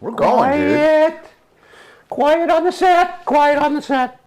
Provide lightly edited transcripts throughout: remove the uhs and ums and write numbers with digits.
We're going, dude. Quiet on the set. Quiet on the set.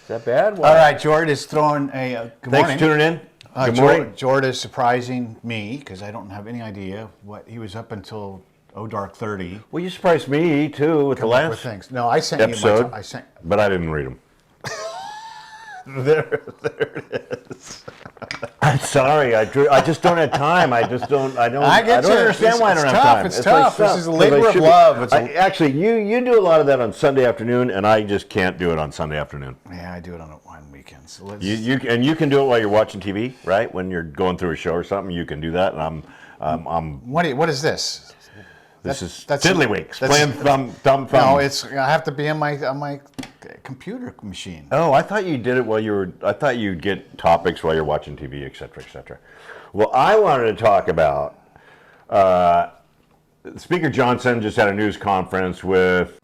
Is that bad? All right, Jord is throwing a good morning. Thanks for tuning in. Good Jord, morning. Jord is surprising me because I don't have any idea what he was up until dark 30. Well, you surprised me too with the last Things. No, I sent episode. you. I sent. But I didn't read them. There it is. I'm sorry. I just don't have time. I don't get you. understand why I don't have tough. time. It's tough. This is a labor of love. Actually, you do a lot of that on Sunday afternoon, and I just can't do it on Sunday afternoon. Yeah, I do it on weekends. So You can do it while you're watching TV, right? When you're going through a show or something, you can do that. And I'm. What is this? This is Tiddlywinks. Playing thumb. No, I have to be on my computer machine. Oh, I thought you did it I thought you'd get topics while you're watching TV, et cetera, et cetera. Well, I wanted to talk about Speaker Johnson just had a news conference with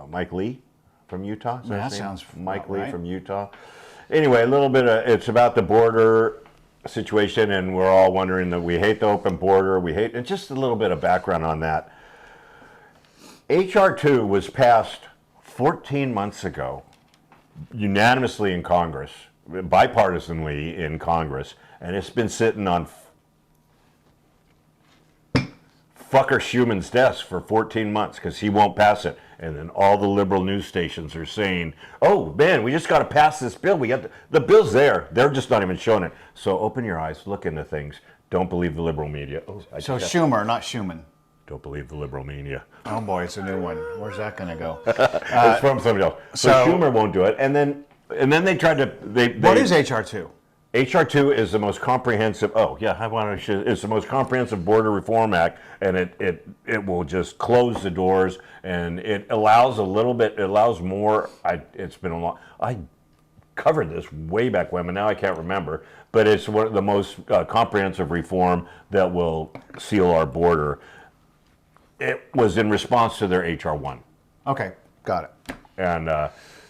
Mike Lee from Utah. That sounds Mike Lee right. from Utah. Anyway, a little bit it's about the border situation, and we're all wondering that we hate the open border. And just a little bit of background on that. H.R. 2 was passed 14 months ago, unanimously in Congress, bipartisanly in Congress, and it's been sitting on fucker Schuman's desk for 14 months because he won't pass it. And then all the liberal news stations are saying, oh man, we just got to pass this bill. We got the bill's there. They're just not even showing it. So open your eyes, look into things. Don't believe the liberal media. So Schumer, not Schumann. Don't believe the liberal media. Oh boy, it's a new one. Where's that going to go? It's from somebody else. So Schumer won't do it. And then they tried to. What is HR 2? HR 2 is the most comprehensive. It's the most comprehensive border reform act, and it will just close the doors, and it allows a little bit. It allows more. It's been a long. I covered this way back when, but now I can't remember. But it's one of the most comprehensive reform that will seal our border. It was in response to their HR 1. Okay, got it. And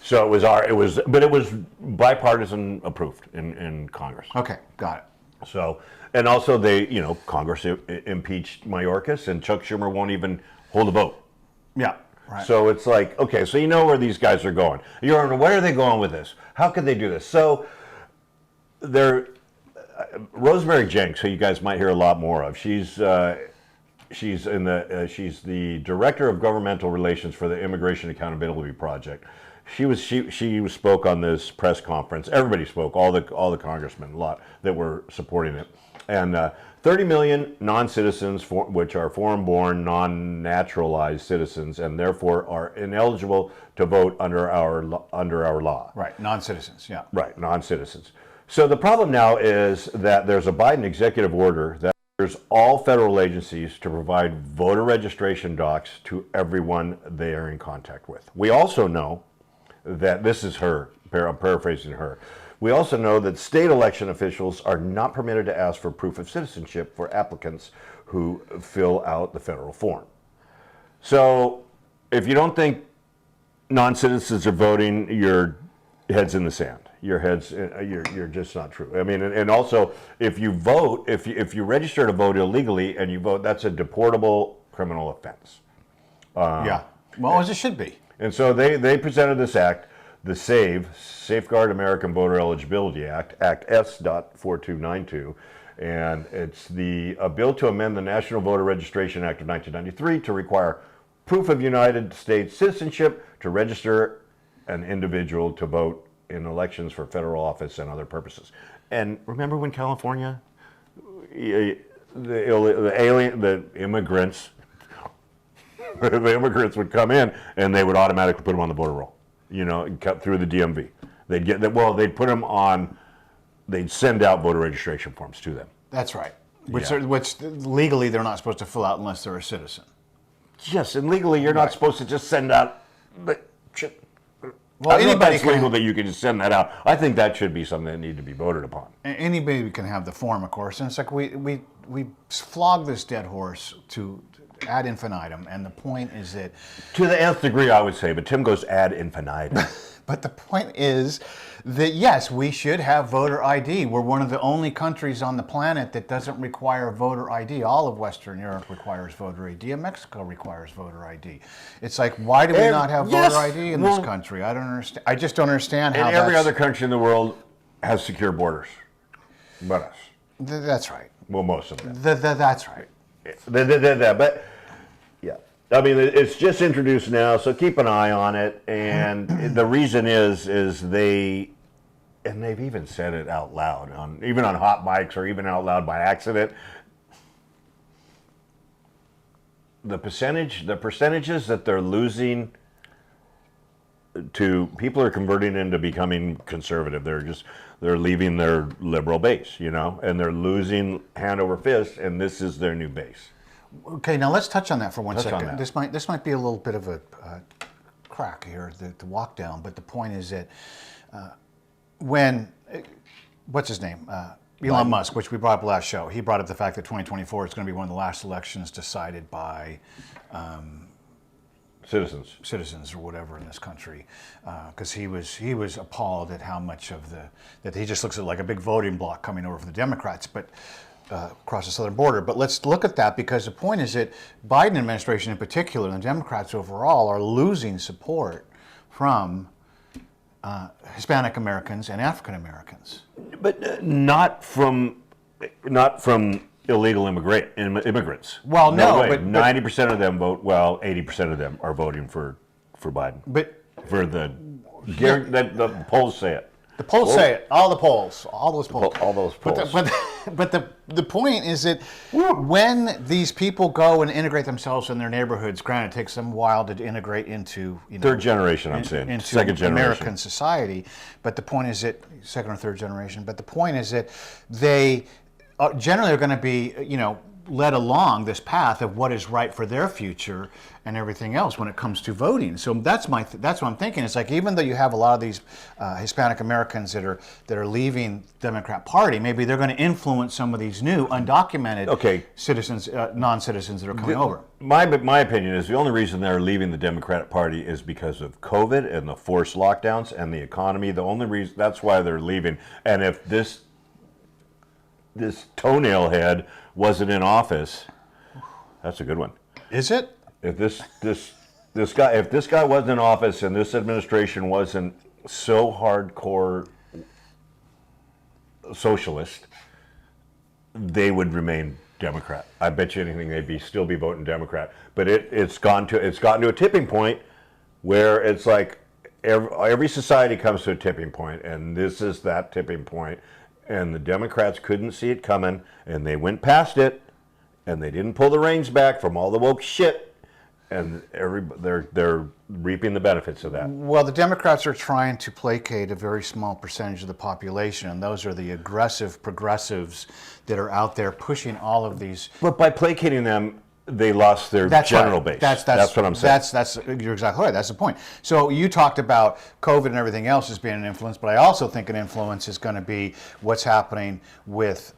so it was bipartisan approved in Congress. Okay, got it. So, and also Congress impeached Mayorkas, and Chuck Schumer won't even hold a vote. Yeah, right. So it's like, okay, so you know where these guys are going. You're wondering, where are they going with this? How could they do this? So Rosemary Jenks, who you guys might hear a lot more of, she's the director of governmental relations for the Immigration Accountability Project. She spoke on this press conference. Everybody spoke, all the congressmen, a lot that were supporting it, and 30 million non-citizens, which are foreign-born, non-naturalized citizens, and therefore are ineligible to vote under our law. Right, non-citizens. Yeah. Right, non-citizens. So the problem now is that there's a Biden executive order that orders all federal agencies to provide voter registration docs to everyone they are in contact with. We also know that this is her, I'm paraphrasing her. We also know that state election officials are not permitted to ask for proof of citizenship for applicants who fill out the federal form. So if you don't think non-citizens are voting, your head's in the sand. You're just not true. I mean, and also if you vote, if you register to vote illegally and you vote, that's a deportable criminal offense. Yeah, well, as it should be. And so they presented this act, the Safeguard American Voter Eligibility Act, Act S.4292, and it's a bill to amend the National Voter Registration Act of 1993 to require proof of United States citizenship to register an individual to vote in elections for federal office and other purposes. And remember when California, the immigrants would come in and they would automatically put them on the voter roll, and cut through the DMV. They'd put them on, they'd send out voter registration forms to them. That's right. Which legally they're not supposed to fill out unless they're a citizen. Yes, and legally you're not supposed to just send out. Well, anybody can, legal that you can just send that out. I think that should be something that needs to be voted upon. Anybody can have the form, of course, and it's like we flog this dead horse to ad infinitum. And the point is that, To the nth degree, I would say, but Tim goes ad infinitum. but the point is that yes, we should have voter ID. We're one of the only countries on the planet that doesn't require voter ID. All of Western Europe requires voter ID, and Mexico requires voter ID. It's like, why do we not have yes, voter ID in this country? I don't understand. I just don't understand how And every that's- other country in the world has secure borders, but us. That's right. Well, most of them. That's right. But yeah, I mean, it's just introduced now, so keep an eye on it. And the reason is they've even said it out loud even on hot mics or even out loud by accident. The percentages that they're losing to people are converting into becoming conservative. They're leaving their liberal base, and they're losing hand over fist, and this is their new base. Okay, now let's touch on that for one Touch on second. that. This might be a little bit of a crack here to walk down, but the point is that when what's his name? Elon Musk, which we brought up last show, he brought up the fact that 2024 is going to be one of the last elections decided by citizens or whatever in this country, because he was appalled at how much of that he just looks at like a big voting bloc coming over from the Democrats, but across the southern border. But let's look at that, because the point is that Biden administration in particular and the Democrats overall are losing support from Hispanic Americans and African Americans. But not from illegal immigrants. Well, no, way. but 90% of them vote. Well, 80% of them are voting for Biden. But For the polls say it. the polls say it. All those polls. All those polls. But the point is that when these people go and integrate themselves in their neighborhoods, granted, it takes them a while to integrate into Third generation, I'm saying. into Second generation. American society. But the point is that second or third generation. But the point is that they generally are going to be, led along this path of what is right for their future and everything else when it comes to voting. So that's what I'm thinking. It's like, even though you have a lot of these Hispanic Americans that are leaving the Democrat Party, maybe they're going to influence some of these new undocumented citizens, non-citizens that are coming over. My opinion is the only reason they're leaving the Democratic Party is because of COVID and the forced lockdowns and the economy. The only reason, that's why they're leaving. And if this toenail head wasn't in office, that's a good one. Is it? If this guy wasn't in office and this administration wasn't so hardcore socialist, they would remain Democrat. I bet you anything they'd still be voting Democrat. But it's gotten to a tipping point where it's like every society comes to a tipping point, and this is that tipping point. And the Democrats couldn't see it coming, and they went past it, and they didn't pull the reins back from all the woke shit, and they're reaping the benefits of that. Well, the Democrats are trying to placate a very small percentage of the population, and those are the aggressive progressives that are out there pushing all of these. But by placating them, they lost their general base. That's what I'm saying. You're exactly right. That's the point. So you talked about COVID and everything else as being an influence, but I also think an influence is going to be what's happening with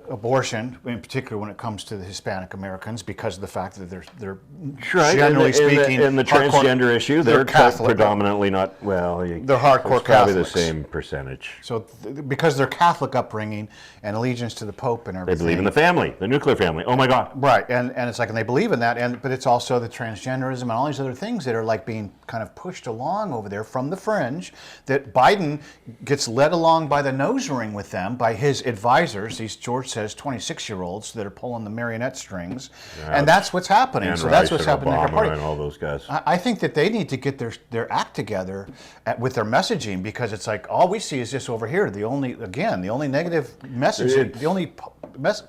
abortion, in particular when it comes to the Hispanic Americans, because of the fact that they're generally speaking, in the transgender issue, they're Catholic, predominantly not. Well, they're hardcore it's probably Catholics. the same percentage. So because they're Catholic upbringing and allegiance to the Pope and everything, They believe in the family, the nuclear family. Oh my God! Right, and it's like, and they believe in that, but it's also the transgenderism and all these other things that are like being kind of pushed along over there from the fringe, that Biden gets led along by the nose ring with them, by his advisors, these George says 26-year-olds that are pulling the marionette strings, and that's what's happening. And So that's Rice what's and happening in their Obama party. and all those guys. I think that they need to get their act together with their messaging, because it's like all we see is this over here. The only negative message, the only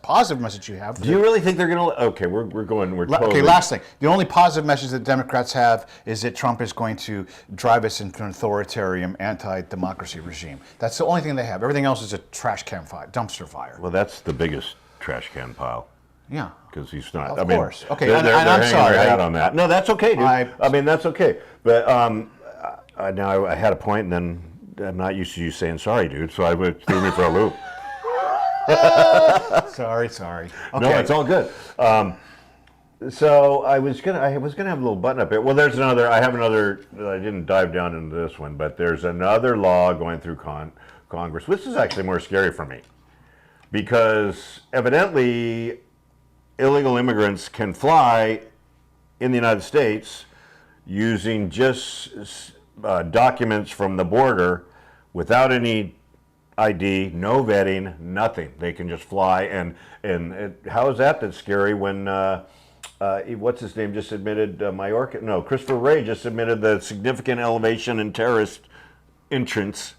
positive message you have. Do you really think they're going to? Okay, we're totally. Okay, last thing. The only positive message that Democrats have is that Trump is going to drive us into an authoritarian, anti-democracy regime. That's the only thing they have. Everything else is a trash can fire, dumpster fire. Well, that's the biggest trash can pile. Yeah. Because he's not. Of course. Okay, they're and hanging I'm sorry. their hat on that. No, that's okay, dude. I mean, that's okay. But now I had a point, and then I'm not used to you saying sorry, dude. So it threw me for a loop. Sorry. Okay. No, it's all good. So I was gonna have a little button up here. Well, there's another. I have another. I didn't dive down into this one, but there's another law going through Congress. This is actually more scary for me because evidently illegal immigrants can fly in the United States using just documents from the border without any ID, no vetting, nothing. They can just fly, and how is that that's scary when what's his name just admitted Mayorkas? No, Christopher Wray just admitted the significant elevation in terrorist entrance.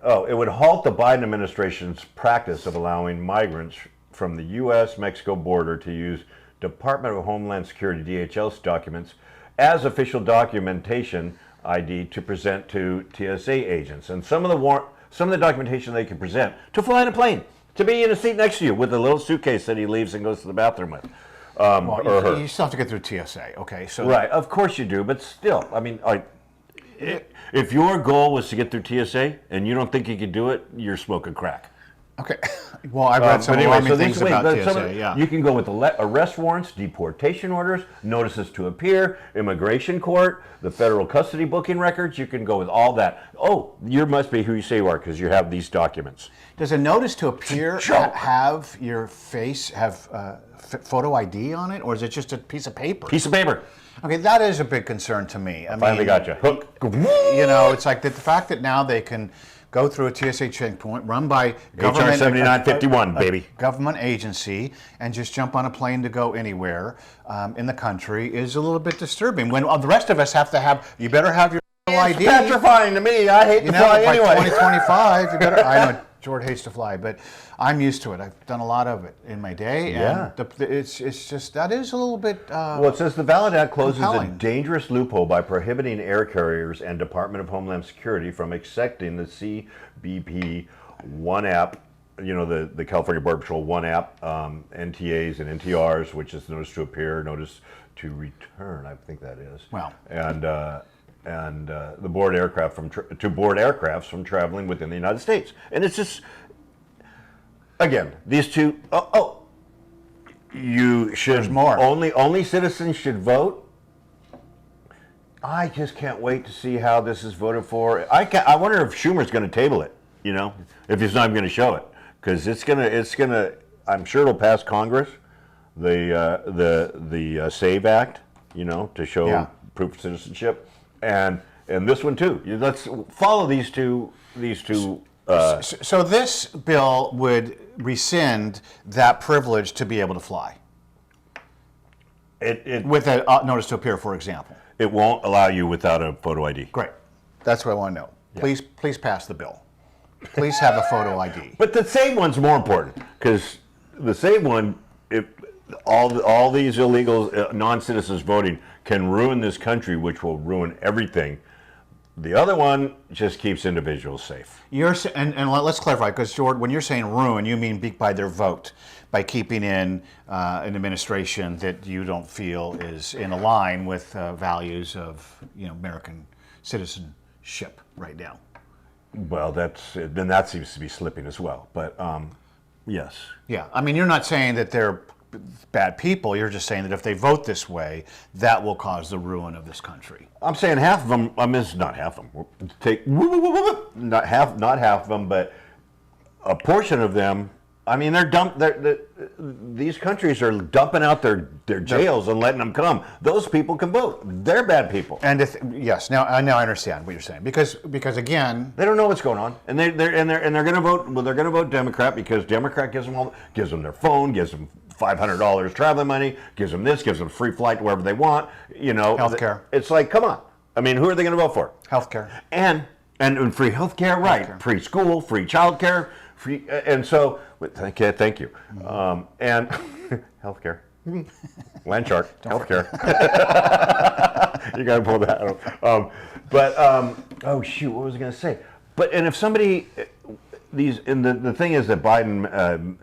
Oh, it would halt the Biden administration's practice of allowing migrants from the U.S.-Mexico border to use Department of Homeland Security (DHS) documents as official documentation ID to present to TSA agents, and some of the documentation they can present to fly in a plane, to be in a seat next to you with a little suitcase that he leaves and goes to the bathroom with. Well, you still have to get through TSA, okay? So right, of course you do, but still, I mean, if your goal was to get through TSA and you don't think you could do it, you're smoking crack. okay. Well, I've read some alarming things about TSA. Yeah. You can go with arrest warrants, deportation orders, notices to appear, immigration court, the federal custody booking records. You can go with all that. Oh, you must be who you say you are because you have these documents. Does a notice to appear have your face, have photo ID on it, or is it just a piece of paper? Piece of paper. Okay, that is a big concern to me. I Finally mean, got you. Hook. You know, it's like the fact that now they can go through a TSA checkpoint run by government, HR 7951, baby. Government agency, and just jump on a plane to go anywhere in the country is a little bit disturbing. When the rest of us have to have, you better have your ID. It's petrifying to me. I hate to fly by anyway. 2025, you better. I know George hates to fly, but I'm used to it. I've done a lot of it in my day, and it's just that is a little bit. Well, it says the Valid Act closes compelling. a dangerous loophole by prohibiting air carriers and Department of Homeland Security from accepting the CBP One App, you know, the California Border Patrol One App, NTAs and NTRs, which is notice to appear, notice to return, I think that is. Wow. And the board aircraft to board aircrafts from traveling within the United States. And it's just, again, these two, you should, there's more. Only citizens should vote. I just can't wait to see how this is voted for. I wonder if Schumer's going to table it, you know, if he's not even going to show it. Because it's gonna, I'm sure it'll pass Congress, the SAVE Act, you know, to show proof of citizenship. And this one too. Let's follow these two. So this bill would rescind that privilege to be able to fly. With a notice to appear, for example. It won't allow you without a photo ID. Great. That's what I want to know. Yeah. Please pass the bill. Please have a photo ID. But the SAVE one's more important because the SAVE one, if all these illegals, non-citizens voting can ruin this country, which will ruin everything. The other one just keeps individuals safe. And let's clarify, because George, when you're saying ruin, you mean by their vote, by keeping in an administration that you don't feel is in line with values of American citizenship right now. Well, then that seems to be slipping as well. But yes. Yeah, I mean, you're not saying that they're bad people. You're just saying that if they vote this way, that will cause the ruin of this country. I'm saying half of them. I mean, it's not half of them. Not half of them, but a portion of them. I mean, these countries are dumping out their jails and letting them come. Those people can vote. They're bad people. And yes, now I understand what you're saying because again, they don't know what's going on, and they're going to vote. Well, they're going to vote Democrat because Democrat gives them their phone, gives them $500 traveling money, gives them this, gives them free flight wherever they want. You know, healthcare. It's like, come on. I mean, who are they going to vote for? Healthcare. And free healthcare, right? Healthcare. Free school, free childcare. And so, thank you. And healthcare, land shark, healthcare. You got to pull that out. Oh shoot, what was I going to say? And if somebody, the thing is that Biden,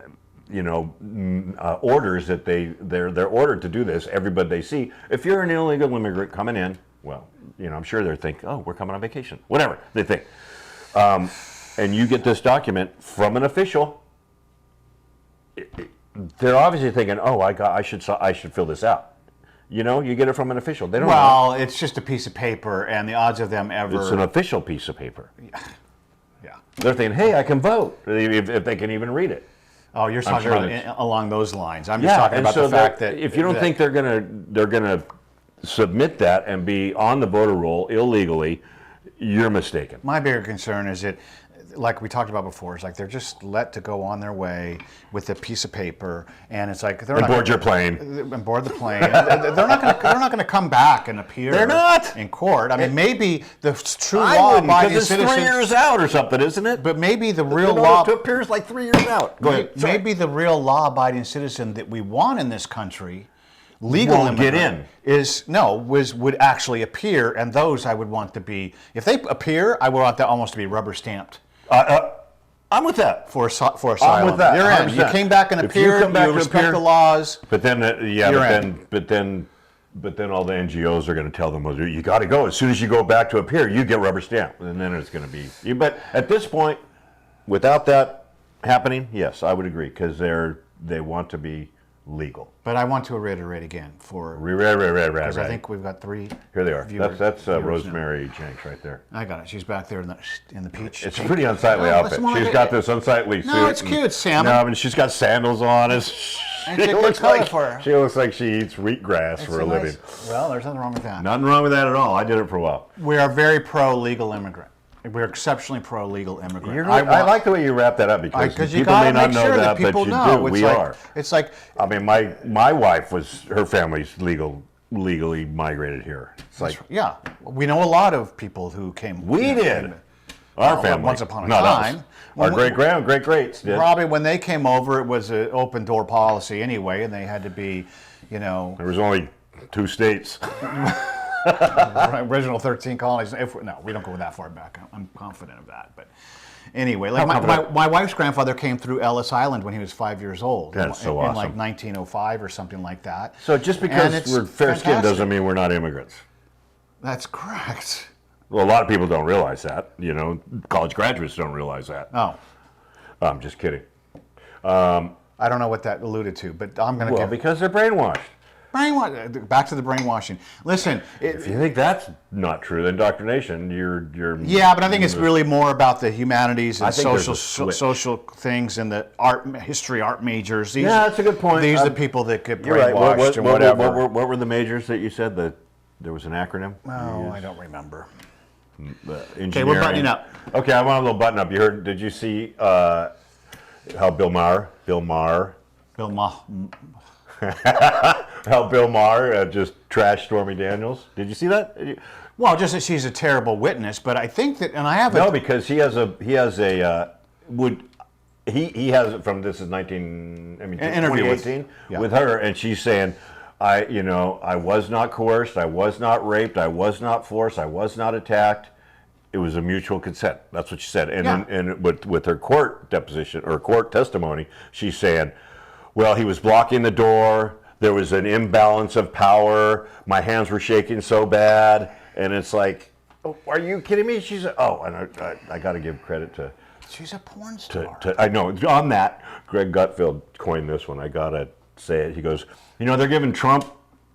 orders that they're ordered to do this. Everybody they see, if you're an illegal immigrant coming in, well, I'm sure they're thinking, oh, we're coming on vacation, whatever they think. And you get this document from an official, they're obviously thinking, oh, I should fill this out. You know, you get it from an official. They don't know. Well, it's just a piece of paper, and the odds of them ever. It's an official piece of paper. Yeah. They're thinking, hey, I can vote, if they can even read it. Oh, you're talking sure about along those lines. I'm just talking about so the fact that if you don't think they're gonna submit that and be on the voter roll illegally, you're mistaken. my bigger concern is that, like we talked about before, it's like they're just let to go on their way with a piece of paper, and it's like they're And not board your gonna- plane. and board the plane. They're not going to come back and appear. They're not. in court. I mean, maybe the true I wouldn't, law-abiding because it's 3 citizen. years out or something, isn't it? But maybe the real The law. notice to appear is like 3 years out. Go ahead. Sorry. Maybe the real law-abiding citizen that we want in this country, legal Won't get immigrant, in. would actually appear, and those I would want to be. If they appear, I would want that almost to be rubber stamped I'm with that. for asylum. with that, You're in. You 100%. came back and If you appeared. come back You and respect appear- the laws. But then, You're in. but then all the NGOs are going to tell them, well, you got to go. As soon as you go back to appear, you get rubber stamped. And then it's going to be. But at this point, without that happening, yes, I would agree, because they want to be legal. But I want to reiterate again for Right. because I think we've got 3. Here they are. viewers- That's viewers now. Rosemary Jenks right there. I got it. She's back there in the peach. It's a pretty unsightly No, outfit. it's more She's like got this unsightly suit. No, it's cute, and- salmon. No, I mean, she's got sandals on. It's a good color for her. She looks like she eats wheatgrass for a living. Well, there's nothing wrong with that. Nothing wrong with that at all. I did it for a while. We are very pro-legal immigrant. We're exceptionally pro-legal immigrant. I like the way you wrap that up, because Because you people may gotta not make know sure that, that but people you know. do. It's We like, are. It's like I mean, my wife her family's legally migrated here. It's like yeah, we know a lot of people who came. we did. Our family. Once upon a Not us. time. Our great-greats did. Probably when they came over, it was an open door policy anyway, and they had to be, There was only 2 states. original 13 colonies. No, we don't go that far back. I'm confident of that. But anyway, like my wife's grandfather came through Ellis Island when he was 5 years old. That's so in awesome. like 1905 or something like that. So just And because it's we're fair-skinned fantastic. doesn't mean we're not immigrants. That's correct. Well, a lot of people don't realize that. College graduates don't realize that. Oh, I'm just kidding. I don't know what that alluded to, but I'm going to Well, give because they're brainwashed. back to the brainwashing. Listen, If you think that's not true, then indoctrination, you're. yeah, but I think it's really more about the humanities and I think there's social a switch. social things and the history art majors. These, Yeah, that's a good point. These are the people that get You're right. brainwashed and whatever. What were the majors that you said that there was an acronym? Oh, I don't remember. Okay, we're buttoning up. Okay, I want a little button up. Did you see how Bill Maher, Bill how Bill Maher just trashed Stormy Daniels? Did you see that? Well, just that she's a terrible witness, but I think that, and I have No, because he has it from this is 2018 Yeah. with her, and she's saying, I was not coerced, I was not raped, I was not forced, I was not attacked. It was a mutual consent. That's what she said. And Yeah. and with her court deposition or court testimony, she's saying, well, he was blocking the door. There was an imbalance of power. My hands were shaking so bad, and it's like, oh, are you kidding me? She's and I got to give credit to. she's a porn star. I know on that. Greg Gutfeld coined this one. I gotta say it. He goes, they're giving Trump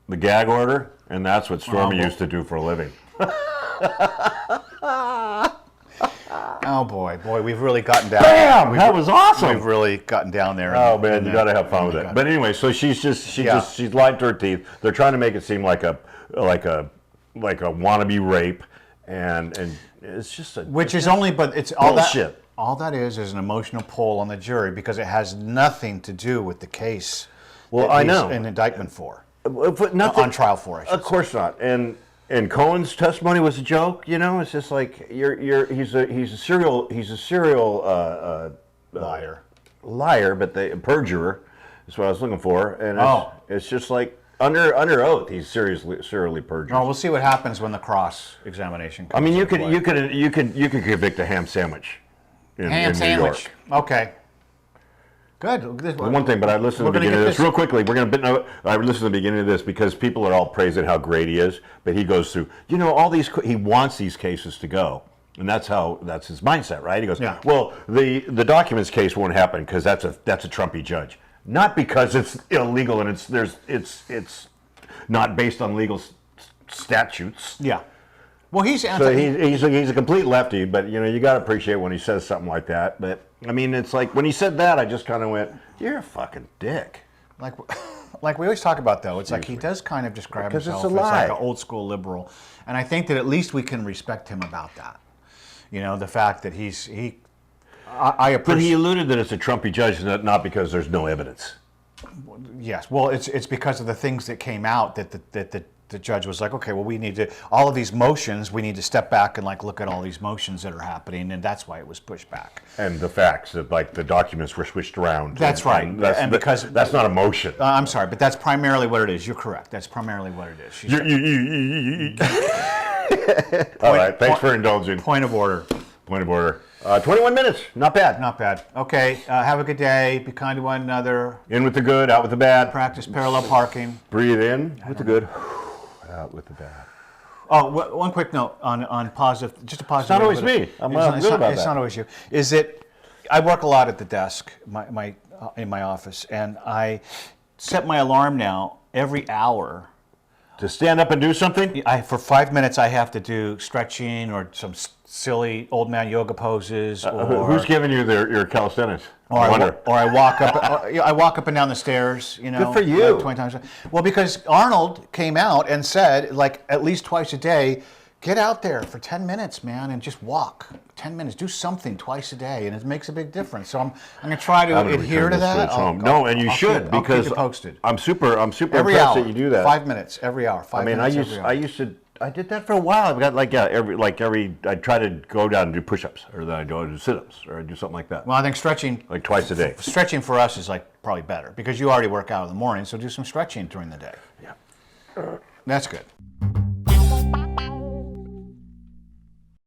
the gag order, and that's what Stormy used to do for a living. Oh boy, we've really gotten down. Bam! That was awesome. We've really gotten down there. Oh man, you gotta have fun with it. But anyway, so she's lied to her teeth. They're trying to make it seem like a wannabe rape, and it's just it's all bullshit. that. All that is an emotional pull on the jury because it has nothing to do with the case. Well, that I he's know. an indictment for, But nothing on trial for. I should Of course not. And Cohen's testimony was a joke. It's just like he's a serial liar, but perjurer is what I was looking for. And it's just like under oath, he's serially perjured. Oh, we'll see what happens when the cross examination comes. I mean, you into could play. convict a ham sandwich. In ham New sandwich. York. Okay. Good. One thing, but I listened to the beginning of this real quickly. I listened to the beginning of this because people are all praising how great he is, but he goes through, all these. He wants these cases to go, and that's his mindset, right? He goes, yeah. Well, the documents case won't happen because that's a Trumpy judge, not because it's illegal and it's not based on legal statutes. Yeah. Well, he's So he's a complete lefty, but you got to appreciate when he says something like that. But I mean, it's like when he said that, I just kind of went, "You're a fucking dick." Like we always talk about, though, it's like he does kind of describe Because himself it's as a lie. like an old school liberal, and I think that at least we can respect him about that. The fact that I But he appreciate. alluded that it's a Trumpy judge, not because there's no evidence. Yes, well, it's because of the things that came out that the judge was like, okay, well, we need to all of these motions. We need to step back and like look at all these motions that are happening, and that's why it was pushed back. And the facts that like the documents were switched around. That's right. And because that's not a motion. I'm sorry, but that's primarily what it is. You're correct. That's primarily what it is. All right. Thanks for indulging. Point of order. Point of order. 21 minutes. Not bad. Not bad. Okay. Have a good day. Be kind to one another. In with the good, out with the bad. Practice parallel parking. Breathe in with the good, out with the bad. Oh, one quick note on positive. Just a positive. It's not always me. I'm good about It's that. not always you. Is it? I work a lot at the desk, in my office, and I set my alarm now every hour. To stand up and do something? For 5 minutes, I have to do stretching or some silly old man yoga poses. Or Who's giving you your calisthenics? Or I walk up. I walk up and down the stairs. Good for you. Like 20 times. Well, because Arnold came out and said, like at least twice a day, get out there for 10 minutes, man, and just walk. 10 minutes, do something twice a day, and it makes a big difference. So I'm going to try to adhere to that. No, and you should I'll because keep you posted. I'm super Every impressed hour, that you do that. 5 minutes every hour. I mean, I did that for a while. I've got I try to go down and do push-ups, or then I go do sit-ups, or I do something like that. Well, I think stretching Like twice a day. Stretching for us is like probably better because you already work out in the morning, so do some stretching during the day. Yeah. That's good.